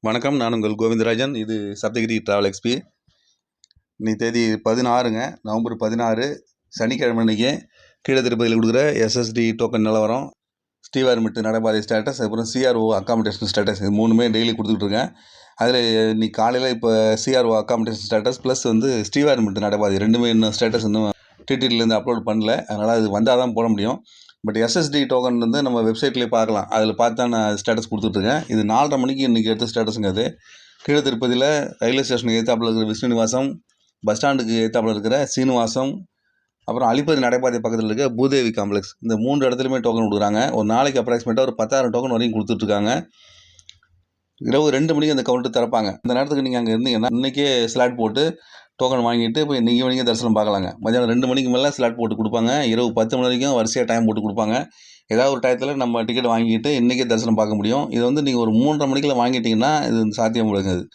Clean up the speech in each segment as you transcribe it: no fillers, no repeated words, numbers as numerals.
வணக்கம். நான் உங்கள் கோவிந்தராஜன். இது சப்தகிரி ட்ராவல் எக்ஸ்பி. இன்னைக்கு தேதி 16ங்க, நவம்பர் 16 சனிக்கிழமை. அன்றைக்கி கீழே திருப்பதியில் கொடுக்குற எஸ்எஸ்டி டோக்கன் நிலவரம், ஸ்ரீவாரிமெட்டு நடைபாதை ஸ்டேட்டஸ், அப்புறம் சிஆர்ஓ அக்காமடேஷன் ஸ்டேட்டஸ், இது மூணுமே டெய்லி கொடுத்துட்ருக்கேன். அதில் இன்னைக்கு காலையில் இப்போ CRO accommodation status plus Srivari Mettu நடைபாதை ரெண்டுமே இன்னும் ஸ்டேட்டஸ் இன்னும் டிடிலேருந்து அப்லோட் பண்ணல. அதனால் அது வந்தால் தான் போட முடியும். பட் எஸ்எஸ்டி டோக்கன் நம்ம வெப்சைட்லேயே பார்க்கலாம். அதில் பார்த்து தான் நான் ஸ்டேட்டஸ் கொடுத்துட்ருக்கேன். இது 4:30 மணிக்கு இன்றைக்கி எடுத்த ஸ்டேட்டஸுங்க. அது கீழே திருப்பதியில் ரயில்வே ஸ்டேஷனுக்கு எதிர்த்தாப்பில் இருக்கிற விஷ்ணுநிவாசம், பஸ் ஸ்டாண்டுக்கு எதிர்த்தாப்பில் இருக்கிற சீனிவாசம், அப்புறம் அலிப்பதி நடைபாதை பக்கத்தில் இருக்க பூதேவி காம்ப்ளெக்ஸ், இந்த 3 இடத்துலையுமே டோக்கன் கொடுக்குறாங்க. ஒரு நாளைக்கு அப்ராக்சிமேட்டாக ஒரு 10,000 டோக்கன் வரைக்கும் கொடுத்துட்ருக்காங்க. இரவு 2 மணிக்கு அந்த கவுண்டர் திறப்பாங்க. அந்த நேரத்துக்கு நீங்கள் அங்கே இருந்தீங்கன்னா இன்றைக்கே ஸ்லாட் போட்டு டோக்கன் வாங்கிட்டு போய் இன்றைக்கி வரைக்கும் தரிசனம் பார்க்கலாங்க. மதியானம் 2 மணிக்கு மேலே ஸ்லாட் போட்டு கொடுப்பாங்க. இரவு 10 மணி வரைக்கும் வரிசையாக டைம் போட்டு கொடுப்பாங்க. ஏதாவது ஒரு டயத்தில் நம்ம டிக்கெட் வாங்கிட்டு இன்றைக்கே தரிசனம் பார்க்க முடியும். இது நீங்கள் ஒரு 3:30 மணிக்குள்ள வாங்கிட்டீங்கன்னா இது சாத்தியம் முடியாது.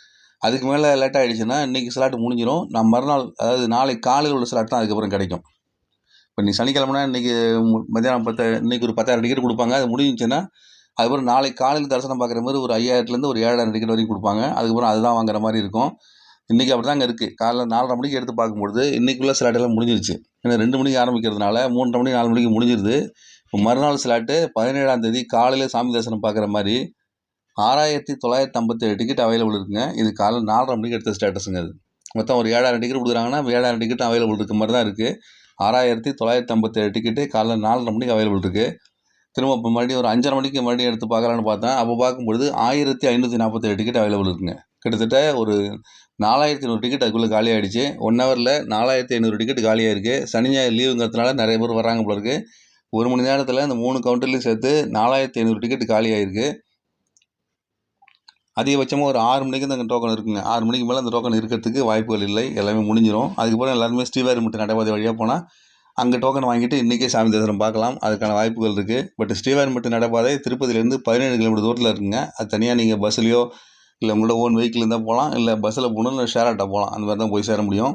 அதுக்கு மேலே லேட் ஆகிடுச்சுன்னா இன்றைக்கி ஸ்லாட் முடிஞ்சிடும். நான் மறுநாள், அதாவது நாளைக்கு காலையில் உள்ள ஸ்லாட் தான் அதுக்கப்புறம் கிடைக்கும். இப்போ நீ சனிக்கிழமைனா இன்றைக்கி மதியானம் இன்றைக்கி ஒரு 10,000 டிக்கெட் கொடுப்பாங்க. அது முடிஞ்சிச்சுன்னா அதுக்கப்புறம் நாளைக்கு காலையில் தரிசனம் பார்க்குற மாதிரி ஒரு 5,000லேருந்து ஒரு 7,000 டிக்கெட் வரைக்கும் கொடுப்பாங்க. அதுக்கப்புறம் அதுதான் வாங்குற மாதிரி இருக்கும். இன்றைக்கி அப்படி தாங்க இருக்குது. காலைல 4:30 மணிக்கு எடுத்து பார்க்கும்பொழுது இன்றைக்குள்ள ஸ்லாட் எல்லாம் முடிஞ்சிருச்சு. ஏன்னா 2 மணிக்கு ஆரம்பிக்கிறதுனால 3:30 மணி 4 மணிக்கு முடிஞ்சிருது. இப்போ மறுநாள் ஸ்லாட்டு 17ஆம் தேதி காலையில் சாமி தரிசனம் பார்க்குற மாதிரி 6,957 டிக்கெட் அவைலபிள் இருக்குங்க. இது காலைல 4:30 மணிக்கு எடுத்த ஸ்டேட்டஸுங்க. அது மொத்தம் ஒரு 7,000 டிக்கெட் கொடுக்குறாங்கன்னா 7,000 டிக்கெட் அவைலபிள் இருக்க மாதிரி தான் இருக்குது. 6,957 டிக்கெட்டு காலைல 4:30 மணிக்கு அவைலபிள் இருக்குது. திரும்ப இப்போ மறுபடியும் ஒரு 5:30 மணிக்கு மறுபடியும் எடுத்து பார்க்கலான்னு பார்த்தேன். அப்போ பார்க்கும்பொழுது 1,547 டிக்கெட் அவைலபிள் இருக்குங்க. கிட்டத்தட்ட ஒரு 4,100 டிக்கெட் அதுக்குள்ளே காலி ஆகிடுச்சு. 1 ஹவரில் 4,500 டிக்கெட் காலியாக இருக்குது. சனி ஞாயிறு லீவுங்கிறதுனால நிறைய பேர் வர்றாங்க போல இருக்குது. 1 மணி நேரத்தில் இந்த 3 கவுண்டர்லையும் சேர்த்து 4,500 டிக்கெட் காலி ஆகிருக்கு. அதிகபட்சமாக ஒரு 6 மணிக்கு தான் அந்த டோக்கன் இருக்குங்க. 6 மணிக்கு மேலே அந்த டோக்கன் இருக்கிறதுக்கு வாய்ப்புகள் இல்லை. எல்லாமே முடிஞ்சிடும். அதுக்கப்புறம் எல்லாருமே ஸ்ரீவாரிமெட்டு நடைபாதை வழியாக போனால் அங்கே டோக்கன் வாங்கிட்டு இன்றைக்கே சாமி தரிசனம் பார்க்கலாம். அதுக்கான வாய்ப்புகள் இருக்குது. பட் ஸ்ரீவாரிமெட்டு நடைபாதை திருப்பதியிலேருந்து 17 கிலோமீட்டர் தூரத்தில் இருக்குங்க. அது தனியாக நீங்கள் பஸ்ஸுலையோ இல்லை உங்களோட ஓன் வெஹிக்கிள் இருந்தால் போகலாம், இல்லை பஸ்ஸில் போகணும், இல்லை ஷேர் ஆட்டோ போகலாம். அந்த மாதிரி தான் போய் சேர முடியும்.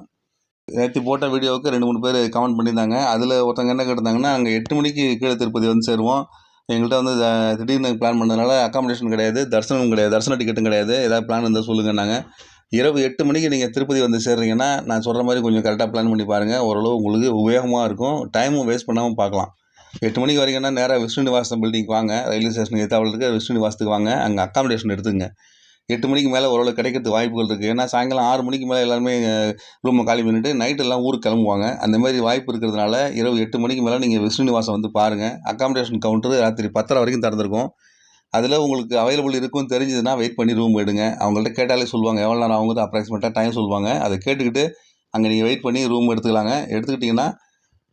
நேற்று போட்ட வீடியோவுக்கு 2-3 பேர் கமெண்ட் பண்ணியிருந்தாங்க. அதில் ஒருத்தவங்க என்ன கேட்டிருந்தாங்கன்னா, அங்கே 8 மணிக்கு கீழே திருப்பதி சேருவோம், எங்கள்கிட்ட திடீர்னு பிளான் பண்ணதுனால அக்காமடேஷன் கிடையாது, தரிசனம் கிடையாது, தரிசன டிக்கெட்டும் கிடையாது, ஏதாவது பிளான் இருந்தால் சொல்லுங்கன்னாங்க. இரவு 8 மணிக்கு நீங்கள் திருப்பதி சேர்றீங்கன்னா நான் சொல்கிற மாதிரி கொஞ்சம் கரெக்டாக பிளான் பண்ணி பாருங்கள். ஓரளவு உங்களுக்கு உபயோகமாக இருக்கும். டைமும் வேஸ்ட் பண்ணாமல் பார்க்கலாம். 8 மணிக்கு வரீங்கன்னா நேராக விஷ்ணுநிவாசம் பில்டிங் வாங்க. ரயில்வே ஸ்டேஷனுக்கு எதிர்த்தாப்புல இருக்க விஷ்ணுநிவாசத்துக்கு வாங்க. அங்கே அக்காமடேஷன் எடுத்துங்க. 8 மணிக்கு மேலே ஓரளவு கிடைக்கிறதுக்கு வாய்ப்புகள் இருக்குது. ஏன்னா சாயங்காலம் 6 மணிக்கு மேலே எல்லாருமே ரூமை காலி பண்ணிவிட்டு நைட்டெல்லாம் ஊருக்கு கிளம்புவாங்க. அந்த மாதிரி வாய்ப்பு இருக்கிறதுனால இரவு 8 மணிக்கு மேலே நீங்கள் விஷ்ணுநிவாசம் பாருங்கள். அக்காமடேஷன் கவுண்டர் ராத்திரி 10:30 வரைக்கும் திறந்துருக்கும். அதில் உங்களுக்கு அவைலபிள் இருக்குன்னு தெரிஞ்சதுன்னா வெயிட் பண்ணி ரூம் எடுங்க. அவங்கள்ட்ட கேட்டாலே சொல்லுவாங்க எவ்வளோ நேரம் ஆகுது, அப்ராக்சிமேட்டாக டைம் சொல்லுவாங்க. அதை கேட்டுக்கிட்டு அங்கே நீங்கள் வெயிட் பண்ணி ரூம் எடுத்துக்கலாங்க. எடுத்துக்கிட்டிங்கன்னா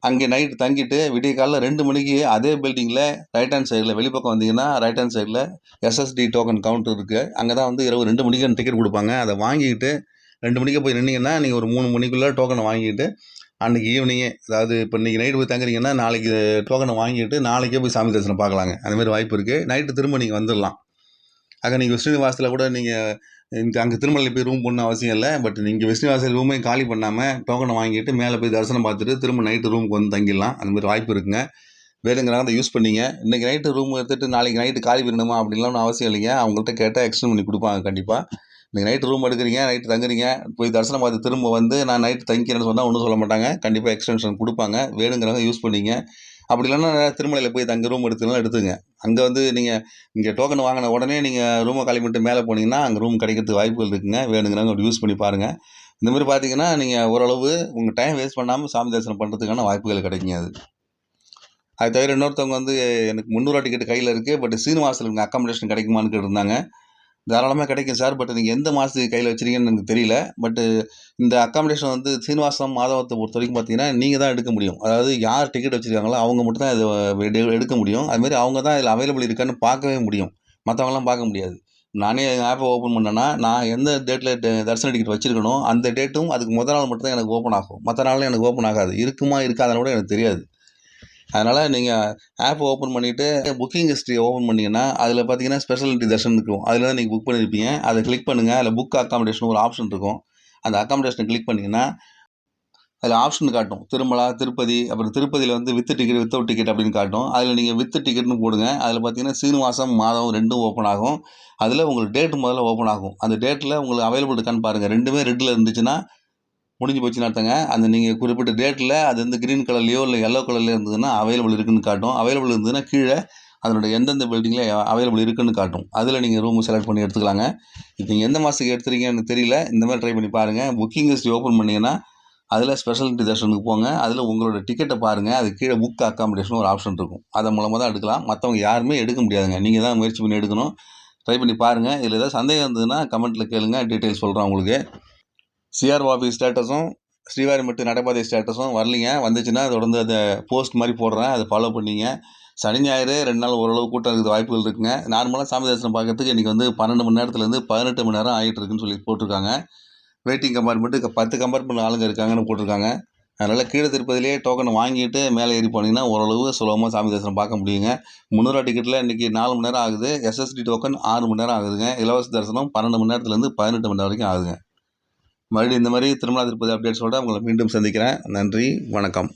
அங்கே நைட்டு தங்கிட்டு விடிய காலைல 2 மணிக்கு அதே பில்டிங்கில் ரைட் ஹேண்ட் சைடில் வெளிப்பக்கம் வந்தீங்கன்னா ரைட் ஹேண்ட் சைடில் எஸ்எஸ்டி டோக்கன் கவுண்டர் இருக்குது. அங்கே தான் இரவு 2 மணிக்கு டிக்கெட் கொடுப்பாங்க. அதை வாங்கிக்கிட்டு 2 மணிக்கு போய் நின்னீங்கன்னா நீங்கள் ஒரு 3 மணிக்குள்ளே டோக்கனை வாங்கிட்டு அன்றைக்கி ஈவினிங்கே, அதாவது இப்போ இன்றைக்கி நைட்டு போய் தங்குறீங்கன்னா நாளைக்கு டோக்கனை வாங்கிட்டு நாளைக்கே போய் சாமி தரிசனம் பார்க்கலாங்க. அந்தமாதிரி வாய்ப்பு இருக்குது. நைட்டு திரும்ப நீங்கள் வந்துடலாம். அங்கே நீங்கள் விஷ்ணுநிவாசத்தில் கூட நீங்கள் அங்கே திருமலையில் போய் ரூம் போடணும் அவசியம் இல்லை. பட் நீங்கள் விஷ்ணுநிவாசல் ரூமே காலி பண்ணாமல் டோக்கனை வாங்கிட்டு மேலே போய் தரிசனம் பார்த்துட்டு திரும்ப நைட்டு ரூமுக்கு வந்து தங்கிடலாம். அந்தமாதிரி வாய்ப்பு இருக்குங்க. வேணுங்கிறாங்க அதை யூஸ் பண்ணிங்க. இன்றைக்கி நைட்டு ரூம் எடுத்துகிட்டு நாளைக்கு நைட்டு காலி பண்ணணுமா அப்படின்லாம் அவசியம் இல்லைங்க. அவங்கள்ட்ட கேட்டால் எக்ஸ்டெண்ட் பண்ணி கொடுப்பாங்க கண்டிப்பாக. நீங்கள் நைட்டு ரூம் எடுக்கிறீங்க, நைட்டு தங்குறீங்க, போய் தரிசனம் பார்த்து திரும்ப வந்து நான் நைட்டு தங்கிக்கிறேன்னு சொன்னால் ஒன்றும் சொல்ல மாட்டாங்க. கண்டிப்பாக எக்ஸ்டென்ஷன் கொடுப்பாங்க. வேணுங்கிறவங்க யூஸ் பண்ணிங்க. அப்படி இல்லைன்னா திருமலையில் போய் தங்க ரூம் எடுத்துங்க. அங்கே நீங்கள் இங்கே டோக்கன் வாங்கின உடனே நீங்கள் ரூமை காலி பண்ணிட்டு மேலே போனீங்கன்னா அங்கே ரூம் கிடைக்கிறதுக்கு வாய்ப்புகள் இருக்குங்க. வேணுங்கிறவங்க அப்படி யூஸ் பண்ணி பாருங்கள். இந்தமாதிரி பார்த்தீங்கன்னா நீங்கள் ஓரளவு உங்கள் டைம் வேஸ்ட் பண்ணாமல் சாமி தரிசனம் பண்ணுறதுக்கான வாய்ப்புகள் கிடைக்குங்க. அது தவிர இன்னொருத்தவங்க எனக்கு 300 டிக்கெட் கையில் இருக்குது, பட் சீனிவாசலுங்க அக்காமடேஷன் கிடைக்குமான்னு கேட்டிருந்தாங்க. தாராளமாக கிடைக்கும் சார். பட் நீங்கள் எந்த மாதத்துக்கு கையில் வச்சுருக்கீங்கன்னு எனக்கு தெரியல. பட் இந்த அக்காமடேஷன் சீனிவாசம் மாதவத்தை பொறுத்த வரைக்கும் பார்த்தீங்கன்னா நீங்கள் தான் எடுக்க முடியும். அதாவது யார் டிக்கெட் வச்சுருக்காங்களோ அவங்க மட்டும் தான் இதை எடுக்க முடியும். அதுமாரி அவங்க தான் இதில் அவைலபிள் இருக்கான்னு பார்க்கவே முடியும். மற்றவங்களாம் பார்க்க முடியாது. நானே ஆப்பை ஓப்பன் பண்ணேன்னா நான் எந்த டேட்டில் தரிசன டிக்கெட் வச்சுருக்கணும் அந்த டேட்டும் அதுக்கு முதல் நாள் மட்டும் தான் எனக்கு ஓப்பன் ஆகும். மற்ற நாளில் எனக்கு ஓப்பன் ஆகாது. இருக்குமா இருக்காதுன்னு கூட எனக்கு தெரியாது. அதனால் நீங்கள் ஆப் ஓப்பன் பண்ணிவிட்டு புக்கிங் ஹிஸ்ட்ரி ஓப்பன் பண்ணிங்கன்னா அதில் பார்த்தீங்கன்னா ஸ்பெஷாலிட்டி தர்ஷன் இருக்கும். அதில் தான் நீங்கள் புக் பண்ணியிருப்பீங்க. அதை கிளிக் பண்ணுங்கள். அதில் புக் அக்காமடேஷன் ஒரு ஆப்ஷன் இருக்கும். அந்த அக்காமடேஷனை கிளிக் பண்ணிங்கன்னா அதில் ஆப்ஷன் காட்டும் திருமலா, திருப்பதி, அப்புறம் திருப்பதியில் வந்து வித் டிக்கெட், வித்தவுட் டிக்கெட் அப்படின்னு காட்டும். அதில் நீங்கள் வித் டிக்கெட்னு போடுங்க. அதில் பார்த்தீங்கன்னா சீனிவாசம், மாதவம் 2ம் ஓப்பன் ஆகும். அதில் உங்களுக்கு டேட் முதல்ல ஓப்பன் ஆகும். அந்த டேட்டில் உங்களுக்கு அவைலபிள் இருக்கான்னு பாருங்கள். 2மே ரெட்டில் இருந்துச்சுன்னா முடிஞ்சு போச்சுன்னு அர்த்தங்க. அந்த நீங்கள் குறிப்பிட்ட டேட்டில் அது வந்து க்ரீன் கலர்லையோ இல்லை எல்லோ கலர்லையோ இருந்ததுன்னா அவைலபிள் இருக்குன்னு காட்டும். அவைலபிள் இருந்ததுன்னா கீழே அதனோட எந்தெந்த பில்டிங்கில் அவைலபிள் இருக்குன்னு காட்டும். அதில் நீங்கள் ரூமு செலக்ட் பண்ணி எடுத்துக்கலாங்க. இப்போ நீங்கள் எந்த மாதத்துக்கு எடுத்துறீங்கன்னு எனக்கு தெரியல. இந்த மாதிரி ட்ரை பண்ணி பாருங்கள். புக்கிங் ஹிஸ்ட்ரி ஓப்பன் பண்ணிங்கன்னா அதில் ஸ்பெஷாலிட்டி தர்ஷனுக்கு போங்க. அதில் உங்களோட டிக்கெட்டை பாருங்கள். அது கீழே புக் அக்காமடேஷன் ஒரு ஆப்ஷன் இருக்கும். அதன் மூலமாக தான் எடுக்கலாம். மற்றவங்க யாருமே எடுக்க முடியாதுங்க. நீங்கள் தான் முயற்சி பண்ணி எடுக்கணும். ட்ரை பண்ணி பாருங்கள். இதில் ஏதாவது சந்தேகம் இருந்ததுன்னா கமெண்ட்டில் கேளுங்க. டீட்டெயில்ஸ் சொல்கிறேன் உங்களுக்கு. சிஆர் ஆஃபீஸ் ஸ்டேட்டஸும் ஸ்ரீவாரிமட்டு நடைபாதை ஸ்டேட்டஸும் வரலிங்க. வந்துச்சுன்னா தொடர்ந்து அதை போஸ்ட் மாதிரி போடுறேன். அதை ஃபாலோ பண்ணிங்க. சனி ஞாயிறு 2 நாள் ஓரளவு கூட்டம் இருக்கிற வாய்ப்புகள் இருக்குங்க. நார்மலாக சாமி தரிசனம் பார்க்கறதுக்கு இன்றைக்கி வந்து 12 மணி நேரத்துலேருந்து 18 மணி நேரம் ஆகிட்டு இருக்குன்னு சொல்லி போட்டிருக்காங்க. வெயிட்டிங் கம்பார்ட்மெண்ட்டு 10 கம்பார்ட்மெண்ட் ஆளுங்க இருக்காங்கன்னு போட்டிருக்காங்க. அதனால் கீழே திருப்பதிலேயே டோக்கன் வாங்கிட்டு மேலே ஏறி போனீங்கன்னா ஓரளவு சுலபமாக சாமி தரிசனம் பார்க்க முடியுங்க. 300 டிக்கெட்டில் இன்றைக்கி 4 மணி நேரம் ஆகுது. எஸ்எஸ்டி டோக்கன் 6 மணி நேரம் ஆகுதுங்க. இலவச தரிசனம் 12 மணி நேரத்துலேருந்து 18 மணி நேரம் வரைக்கும் ஆகுதுங்க. மறுபடியும் இந்த மாதிரி திருமலா திருப்பதி அப்டேட்ஸோடு உங்களை மீண்டும் சந்திக்கிறேன். நன்றி, வணக்கம்.